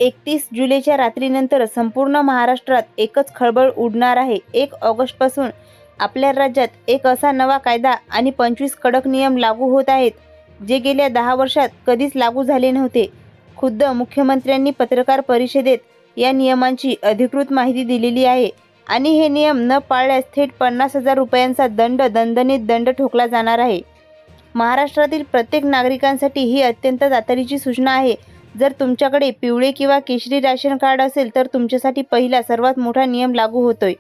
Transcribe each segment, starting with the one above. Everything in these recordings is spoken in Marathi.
31 जुलैच्या रात्रीनंतर संपूर्ण महाराष्ट्रात एकच खळबळ उडणार आहे। 1 ऑगस्टपासून आपल्या राज्यात एक असा नवा कायदा आणि 25 कडक नियम लागू होत आहेत, जे गेल्या 10 वर्षात कधीच लागू झाले नव्हते। खुद्द मुख्यमंत्र्यांनी पत्रकार परिषदेत या नियमांची अधिकृत माहिती दिलेली आहे आणि हे नियम न पाळल्यास थेट 50,000 रुपयांचा दणदणीत दंड ठोकला जाणार आहे। महाराष्ट्रातील प्रत्येक नागरिकांसाठी ही अत्यंत तातडीची सूचना आहे। जर तुमच्याकडे पिवळे किंवा केशरी राशन कार्ड असेल तर तुमच्यासाठी पहिला सर्वात मोठा नियम लागू होतोय।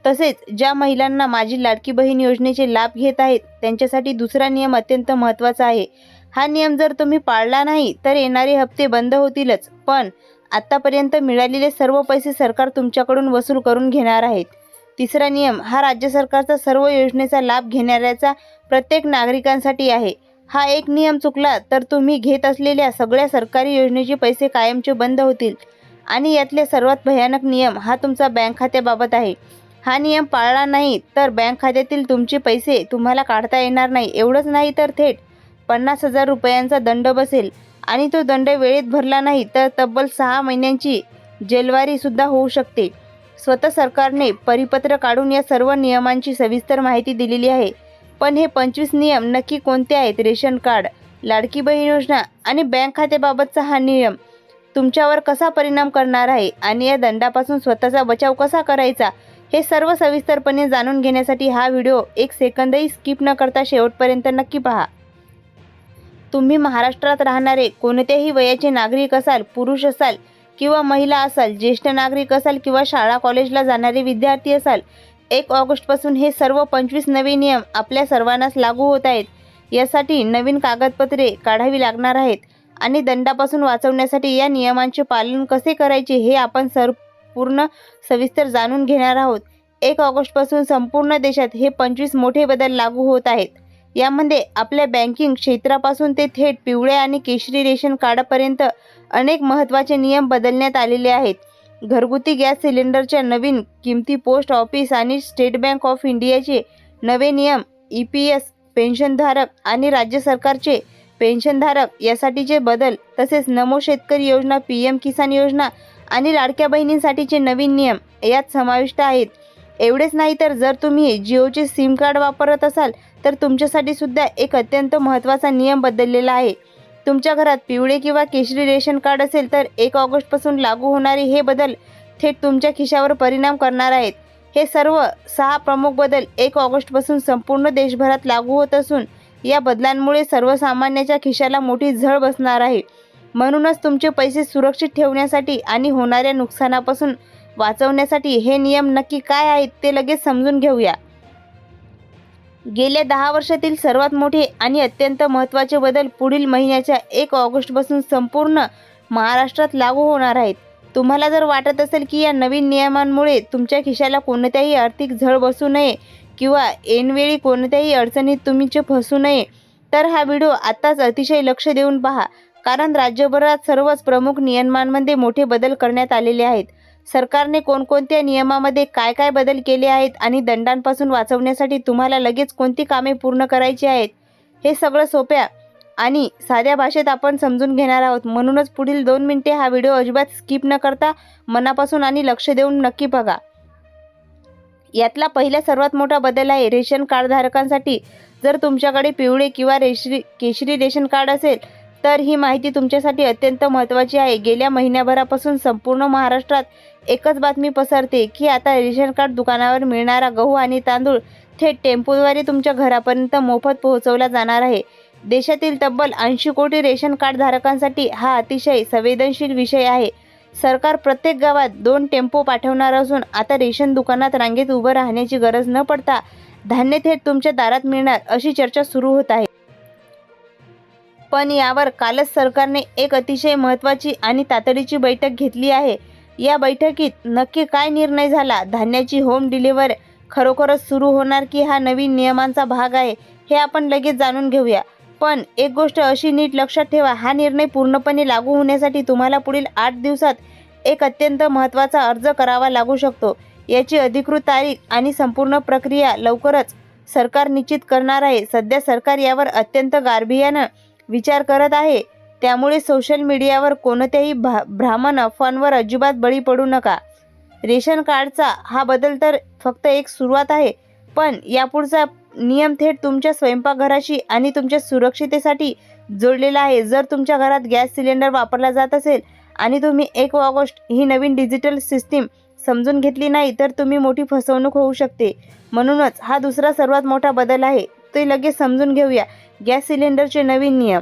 तसेच ज्या महिलांना माझी लाडकी बहीण योजनेचे लाभ घेत आहेत त्यांच्यासाठी दुसरा नियम अत्यंत महत्त्वाचा आहे। हा नियम जर तुम्ही पाळला नाही तर येणारे हप्ते बंद होतीलच, पण आतापर्यंत मिळालेले सर्व पैसे सरकार तुमच्याकडून वसूल करून घेणार आहेत। तिसरा नियम हा राज्य सरकारचा सर्व योजनेचा लाभ घेणाऱ्याचा प्रत्येक नागरिकांसाठी आहे। हा एक नियम चुकला तर तुम्ही घेत असलेल्या सगळ्या सरकारी योजनेचे पैसे कायमचे बंद होतील आणि यातले सर्वात भयानक नियम हा तुमचा बँक खात्याबाबत आहे। हा नियम पाळला नाही तर बँक खात्यातील तुमचे पैसे तुम्हाला काढता येणार नाही। एवढंच नाही तर थेट 50,000 रुपयांचा दंड बसेल आणि तो दंड वेळेत भरला नाही तर तब्बल 6 महिन्यांची जेलवारी सुद्धा होऊ शकते। स्वतः सरकारने परिपत्र काढून या सर्व नियमांची सविस्तर माहिती दिलेली आहे। पण हे 25 नियम नक्की कोणते आहेत? रेशन कार्ड, लाडकी बहीण योजना आणि बँक खात्याबाबतचा हा नियम तुमच्यावर कसा परिणाम करणार आहे आणि या दंडापासून स्वतःचा बचाव कसा करायचा, हे सर्व सविस्तरपणे जाणून घेण्यासाठी हा व्हिडिओ 1 सेकंदही स्किप न करता शेवटपर्यंत नक्की पहा। तुम्ही महाराष्ट्रात राहणारे कोणत्याही वयाचे नागरिक असाल, पुरुष असाल किंवा महिला असाल, ज्येष्ठ नागरिक असाल किंवा शाळा कॉलेजला जाणारे विद्यार्थी असाल, 1 ऑगस्टपासून हे सर्व 25 नवे नियम आपल्या सर्वांनाच लागू होत आहेत। यासाठी नवीन कागदपत्रे काढावी लागणार आहेत आणि दंडापासून वाचवण्यासाठी या नियमांचे पालन कसे करायचे हे आपण पूर्ण सविस्तर जाणून घेणार आहोत। 1 ऑगस्टपासून संपूर्ण देशात हे 25 मोठे बदल लागू होत आहेत। यामध्ये आपल्या बँकिंग क्षेत्रापासून ते थेट पिवळ्या आणि केशरी रेशन कार्डापर्यंत अनेक महत्त्वाचे नियम बदलण्यात आलेले आहेत। घरगुती गॅस सिलेंडरच्या नवीन किमती, पोस्ट ऑफिस आणि स्टेट बँक ऑफ इंडियाचे नवे नियम, EPS पेन्शनधारक आणि राज्य सरकारचे पेन्शनधारक यासाठीचे बदल, तसेच नमो शेतकरी योजना, PM किसान योजना आणि लाडक्या बहिणींसाठीचे नवीन नियम यात समाविष्ट आहेत। एवढेच नाही तर जर तुम्ही जिओचे सिम कार्ड वापरत असाल तर तुमच्यासाठी सुद्धा एक अत्यंत महत्त्वाचा नियम बदललेला आहे। तुमच्या घरात पिवळे किंवा केशरी रेशन कार्ड असेल तर 1 ऑगस्टपासून लागू होणारे हे बदल थेट तुमच्या खिशावर परिणाम करणार आहेत। हे सर्व 6 प्रमुख बदल 1 ऑगस्टपासून संपूर्ण देशभरात लागू होत असून या बदलांमुळे सर्वसामान्याच्या खिशाला मोठी झळ बसणार आहे। म्हणूनच तुमचे पैसे सुरक्षित ठेवण्यासाठी आणि होणाऱ्या नुकसानापासून वाचवण्यासाठी हे नियम नक्की काय आहेत ते लगेच समजून घेऊया। गेल्या 10 वर्षातील सर्वात मोठे आणि अत्यंत महत्त्वाचे बदल पुढील महिन्याच्या 1 ऑगस्टपासून संपूर्ण महाराष्ट्रात लागू होणार आहेत। तुम्हाला जर वाटत असेल की या नवीन नियमांमुळे तुमच्या खिशाला कोणत्याही आर्थिक झळ बसू नये किंवा ऐनवेळी कोणत्याही अडचणीत तुम्ही फसू नये, तर हा व्हिडिओ आत्ताच अतिशय लक्ष देऊन पहा, कारण राज्यभरात सर्वच प्रमुख नियमांमध्ये मोठे बदल करण्यात आलेले आहेत। सरकारने कोणकोणत्या नियमामध्ये काय काय बदल केले आहेत आणि दंडांपासून वाचवण्यासाठी तुम्हाला लगेच कोणती कामे पूर्ण करायची आहेत, हे सगळं सोप्या आणि साध्या भाषेत आपण समजून घेणार आहोत। म्हणूनच पुढील 2 मिनिटे हा व्हिडिओ अजिबात स्किप न करता मनापासून आणि लक्ष देऊन नक्की बघा। यातला पहिला सर्वात मोठा बदल आहे रेशन कार्ड धारकांसाठी। जर तुमच्याकडे पिवळे किंवा केशरी रेशन कार्ड असेल तर ही माहिती तुमच्यासाठी अत्यंत महत्त्वाची आहे। गेल्या महिन्याभरापासून संपूर्ण महाराष्ट्रात एकच बातमी पसरते की आता रेशन कार्ड दुकानावर मिळणारा गहू आणि तांदूळ थेट टेम्पोद्वारे तुमच्या घरापर्यंत मोफत पोहोचवला जाणार आहे। देशातील तब्बल 80 कोटी रेशन कार्ड धारकांसाठी हा अतिशय संवेदनशील विषय आहे। सरकार प्रत्येक गावात 2 टेम्पो पाठवणार असून आता रेशन दुकानात रांगेत उभं राहण्याची गरज न पडता धान्य थेट तुमच्या दारात मिळणार अशी चर्चा सुरू होत आहे। पण यावर कालच सरकारने एक अतिशय महत्त्वाची आणि तातडीची बैठक घेतली आहे। या बैठकीत नक्की काय निर्णय झाला? धान्याची होम डिलिव्हरी खरोखरच सुरू होणार की हा नवीन नियमांचा भाग आहे, हे आपण लगेच जाणून घेऊया। पण एक गोष्ट अशी नीट लक्षात ठेवा, हा निर्णय पूर्णपणे लागू होण्यासाठी तुम्हाला पुढील 8 दिवसात एक अत्यंत महत्त्वाचा अर्ज करावा लागू शकतो। याची अधिकृत तारीख आणि संपूर्ण प्रक्रिया लवकरच सरकार निश्चित करणार आहे। सध्या सरकार यावर अत्यंत गांभीर्याने विचार करत आहे। त्यामुळे सोशल मीडियावर कोणत्याही भ्रामक अफवांवर अजिबात बळी पडू नका. रेशन कार्डचा हा बदल तर फक्त एक सुरुवात आहे, पण यापुढचा नियम थेट तुमच्या स्वयंपाकघराशी आणि तुमच्या सुरक्षिततेसाठी जोडलेला आहे. जर तुमच्या घरात गॅस सिलेंडर वापरला जात असेल आणि तुम्ही 1 ऑगस्ट ही नवीन डिजिटल सिस्टीम समजून घेतली नाही, तर तुम्ही मोठी फसवणूक होऊ शकते. म्हणूनच हा दुसरा सर्वात मोठा बदल आहे, ते लगेच समजून घेऊया. गॅस सिलेंडरचे नवीन नियम.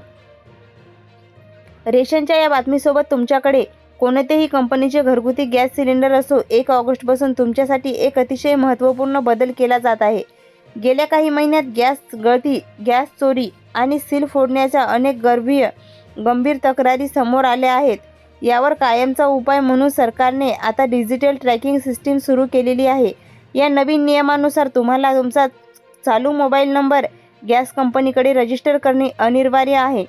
रेशनच्या या बातमीसोबत तुमच्याकडे कोणत्याही कंपनीचे घरगुती गॅस सिलेंडर असो, 1 ऑगस्टपासून तुमच्यासाठी एक अतिशय महत्त्वपूर्ण बदल केला जात आहे. गेल्या काही महिन्यात गॅस गळती, गॅस चोरी आणि सील फोडण्याच्या अनेक गंभीर तक्रारी समोर आल्या आहेत. यावर कायमचा उपाय म्हणून सरकारने आता डिजिटल ट्रॅकिंग सिस्टीम सुरू केलेली आहे. या नवीन नियमानुसार तुम्हाला तुमचा चालू मोबाईल नंबर गॅस कंपनीकडे रजिस्टर करणे अनिवार्य आहे.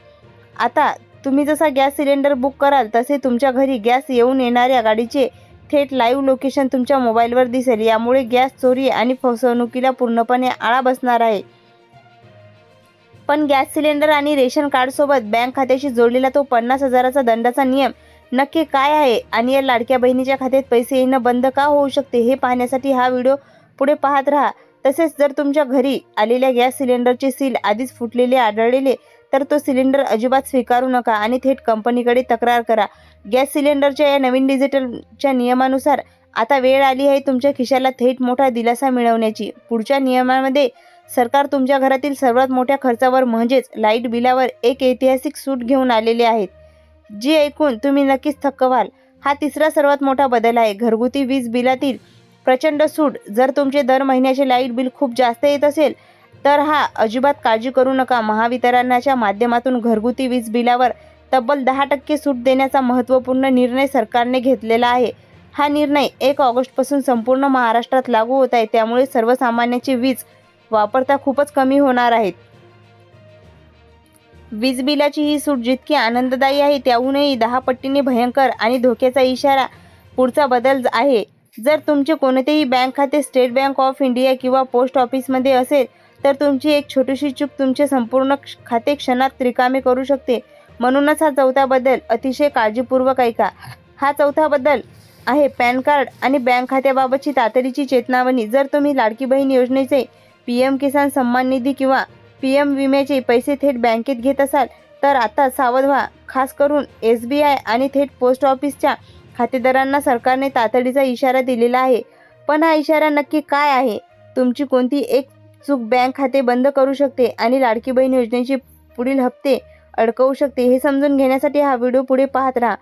आता तुम्ही जसा गॅस सिलेंडर बुक कराल तसे तुमच्या घरी गॅस येऊन येणाऱ्या गाडीचे थेट लाईव्ह लोकेशन तुमच्या मोबाईलवर दिसेल. यामुळे गॅस चोरी आणि फसवणुकीला पूर्णपणे आळा बसणार आहे. पण गॅस सिलेंडर आणि रेशन कार्डसोबत बँक खात्याशी जोडलेला तो 50,000चा दंडाचा नियम नक्की काय आहे आणि या लाडक्या बहिणीच्या खात्यात पैसे येणं बंद का होऊ शकते, हे पाहण्यासाठी हा व्हिडिओ पुढे पाहत राहा. तसेच जर तुमच्या घरी आलेल्या गॅस सिलेंडरचे सील आधीच फुटलेले आढळले तर तो सिलेंडर अजिबात स्वीकारू नका आणि थेट कंपनीकडे तक्रार करा. गॅस सिलेंडरच्या या नवीन डिजिटलच्या नियमानुसार आता वेळ आली आहे तुमच्या खिशाला थेट मोठा दिलासा मिळवण्याची. पुढच्या नियमामध्ये सरकार तुमच्या घरातील सर्वात मोठ्या खर्चावर म्हणजेच लाईट बिलावर एक ऐतिहासिक सूट घेऊन आलेले आहेत, जी ऐकून तुम्ही नक्कीच थक्क व्हाल. हा तिसरा सर्वात मोठा बदल आहे, घरगुती वीज बिलातील प्रचंड सूट. जर तुमचे दर महिन्याचे लाईट बिल खूप जास्त येत असेल तर अजिबात काळजी करू नका. महावितरणाच्या माध्यमातून घरगुती वीज बिलावर तब्बल 10% सूट देण्याचा महत्त्वपूर्ण निर्णय सरकारने घेतलेला आहे. हा निर्णय 1 ऑगस्टपासून संपूर्ण महाराष्ट्रात लागू होत आहे. त्यामुळे सर्वसामान्यांची वीज वापरता खूपच कमी होणार आहेत. वीज बिलाची ही सूट जितकी आनंददायी आहे त्याहूनही 10 पटीने भयंकर आणि धोक्याचा इशारा पुढचा बदल आहे. जर तुमचे कोणतेही बँक खाते स्टेट बँक ऑफ इंडिया किंवा पोस्ट ऑफिसमध्ये असेल तर तुमची एक छोटीशी चूक तुमचे संपूर्ण खाते क्षणात रिकामे करू शकते. म्हणूनच हा चौथा बदल अतिशय काळजीपूर्वक ऐका. हा चौथा बदल आहे पॅन कार्ड आणि बँक खात्याबाबतची तातडीची चेतावणी. जर तुम्ही लाडकी बहीण योजनेचे, PM किसान सन्मान निधी किंवा PM विम्याचे पैसे थेट बँकेत घेत असाल तर आता सावध व्हा. खास करून SBI आणि थेट पोस्ट ऑफिसच्या खातेदारांना सरकारने तातडीचा इशारा दिलेला आहे. पण हा इशारा नक्की काय आहे? तुमची कोणती एक चूक बँक खाते बंद करू शकते आणि लाडकी बहीण योजनेचे पुढील हप्ते अडकवू शकते, हे समजून घेण्यासाठी हा व्हिडिओ पुढे पाहत राहा.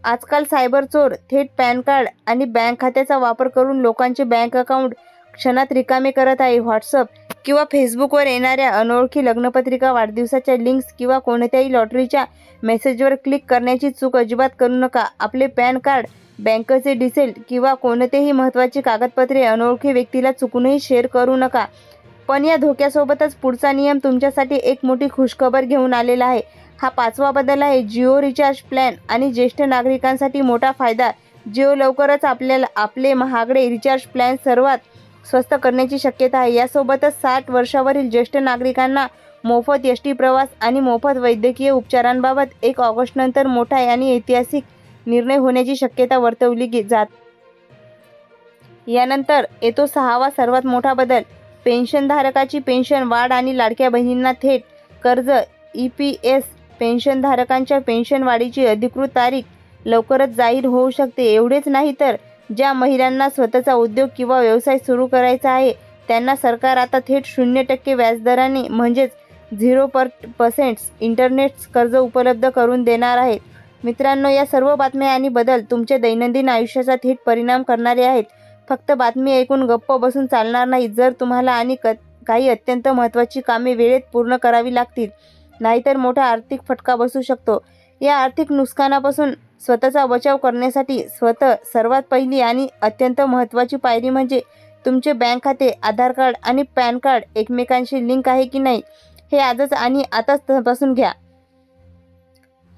आजकाल सायबर चोर थेट पॅन कार्ड आणि बँक खात्याचा वापर करून लोकांचे बँक अकाउंट क्षणात रिकामे करत आहे. व्हॉट्सअप किंवा फेसबुकवर येणाऱ्या अनोळखी लग्नपत्रिका, वाढदिवसाच्या लिंक्स किंवा कोणत्याही लॉटरीच्या मेसेजवर क्लिक करण्याची चूक अजिबात करू नका. आपले पॅन कार्ड, बँकेचे डिटेल किंवा कोणतेही महत्त्वाची कागदपत्रे अनोळखी व्यक्तीला चुकूनही शेअर करू नका. पण या धोक्यासोबतच पुढचा नियम तुमच्यासाठी एक मोठी खुशखबर घेऊन आलेला आहे. हा 5वा बदल आहे जिओ रिचार्ज प्लॅन आणि ज्येष्ठ नागरिकांसाठी मोठा फायदा. जिओ लवकरच आपले महागडे रिचार्ज प्लॅन सर्वात स्वस्त करण्याची शक्यता आहे. यासोबतच 60 वर्षावरील ज्येष्ठ नागरिकांना मोफत एसटी प्रवास आणि मोफत वैद्यकीय उपचारांबाबत 1 ऑगस्टनंतर मोठा आणि ऐतिहासिक निर्णय होण्याची शक्यता वर्तवली जात. यानंतर येतो 6वा सर्वात मोठा बदल, पेन्शनधारकाची पेन्शन वाढ आणि लाडक्या बहिणींना थेट कर्ज. EPS पेन्शनधारकांच्या पेन्शन वाढीची अधिकृत तारीख लवकरच जाहीर होऊ शकते. एवढेच नाही तर ज्या महिलांना स्वतःचा उद्योग किंवा व्यवसाय सुरू करायचा आहे त्यांना सरकार आता थेट 0% व्याजदराने म्हणजेच 0% इंटरनेट कर्ज उपलब्ध करून देणार आहेत. मित्रांनो, या सर्व बातम्या आणि बदल तुमच्या दैनंदिन आयुष्याचा थेट परिणाम करणारे आहेत. फक्त बातमी ऐकून गप्प बसून चालणार नाही. जर तुम्हाला आणि काही अत्यंत महत्त्वाची कामे वेळेत पूर्ण करावी लागतील, नाहीतर मोठा आर्थिक फटका बसू शकतो. या आर्थिक नुकसानापासून स्वतःचा बचाव करण्यासाठी सर्वात पहिली आणि अत्यंत महत्त्वाची पायरी म्हणजे तुमचे बँक खाते, आधार कार्ड आणि पॅन कार्ड एकमेकांशी लिंक आहे की नाही हे आजच आणि आताच तपासून घ्या.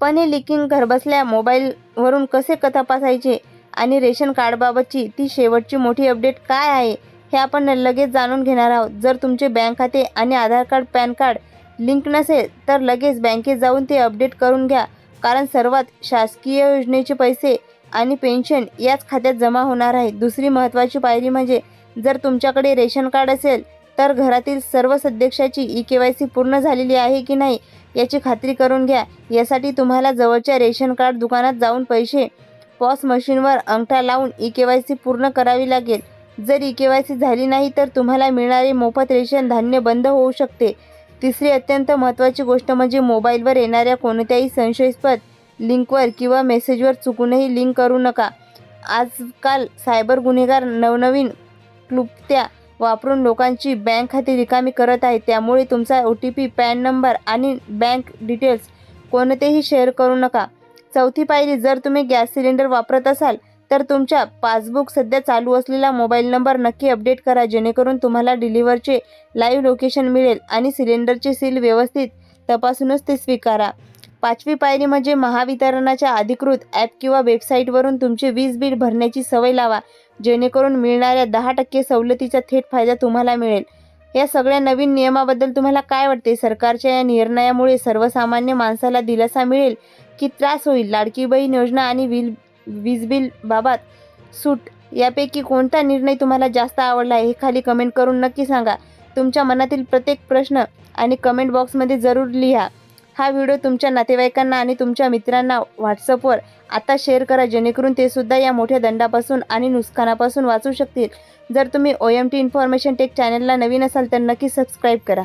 पण हे लिंकिंग घरबसल्या मोबाईलवरून कसे तपासायचे आणि रेशन कार्डबाबतची ती शेवटची मोठी अपडेट काय आहे हे आपण लगेच जाणून घेणार आहोत. जर तुमचे बँक खाते आणि आधार कार्ड, पॅन कार्ड लिंक नसेल तर लगेच बँकेत जाऊन ते अपडेट करून घ्या. कारण सर्वात शासकीय योजनेचे पैसे आणि पेन्शन याच खात्यात जमा होणार आहेत. दुसरी महत्त्वाची पायरी म्हणजे जर तुमच्याकडे रेशन कार्ड असेल तर घरातील सर्व सदस्याची EKYC पूर्ण झालेली आहे की नाही याची खात्री करून घ्या. यासाठी तुम्हाला जवळच्या रेशन कार्ड दुकानात जाऊन पैसे पॉस मशीनवर अंगठा लावून EKYC पूर्ण करावी लागेल. जर EKYC झाली नाही तर तुम्हाला मिळणारे मोफत रेशन धान्य बंद होऊ शकते. तिसरी अत्यंत महत्त्वाची गोष्ट म्हणजे मोबाईलवर येणाऱ्या कोणत्याही संशयास्पद लिंकवर किंवा मेसेजवर चुकूनही लिंक करू नका. आजकाल सायबर गुन्हेगार नवनवीन क्लुप्त्या वापरून लोकांची बँक खाती रिकामी करत आहेत. त्यामुळे तुमचा OTP, पॅन नंबर आणि बँक डिटेल्स कोणतेही शेअर करू नका. चौथी पायरी, जर तुम्ही गॅस सिलेंडर वापरत असाल तर तुमच्या पासबुक सध्या चालू असलेला मोबाईल नंबर नक्की अपडेट करा, जेणेकरून तुम्हाला डिलिव्हरचे लाईव्ह लोकेशन मिळेल आणि सिलेंडरचे सील व्यवस्थित तपासूनच ते स्वीकारा. पाचवी पायरी म्हणजे महावितरणच्या अधिकृत ॲप किंवा वेबसाईटवरून तुमचे वीज बिल भरण्याची सवय लावा, जेणेकरून मिळणाऱ्या 10% सवलतीचा थेट फायदा तुम्हाला मिळेल. या सगळ्या नवीन नियमाबद्दल तुम्हाला काय वाटते? सरकारच्या या निर्णयामुळे सर्वसामान्य माणसाला दिलासा मिळेल की त्रास होईल? लाडकी बहीण योजना आणि वीज बिल बाबत सूट यापैकी कोणता निर्णय तुम्हाला जास्त आवडला आहे हे खाली कमेंट करून नक्की सांगा. तुमच्या मनातील प्रत्येक प्रश्न आणि कमेंट बॉक्समध्ये जरूर लिहा. हा व्हिडिओ तुमच्या नातेवाईकांना आणि तुमच्या मित्रांना व्हॉट्सअपवर आता शेअर करा, जेणेकरून ते सुद्धा या मोठ्या दंडापासून आणि नुकसानापासून वाचू शकतील. जर तुम्ही OMT इन्फॉर्मेशन टेक चॅनलला नवीन असाल तर नक्की सबस्क्राईब करा.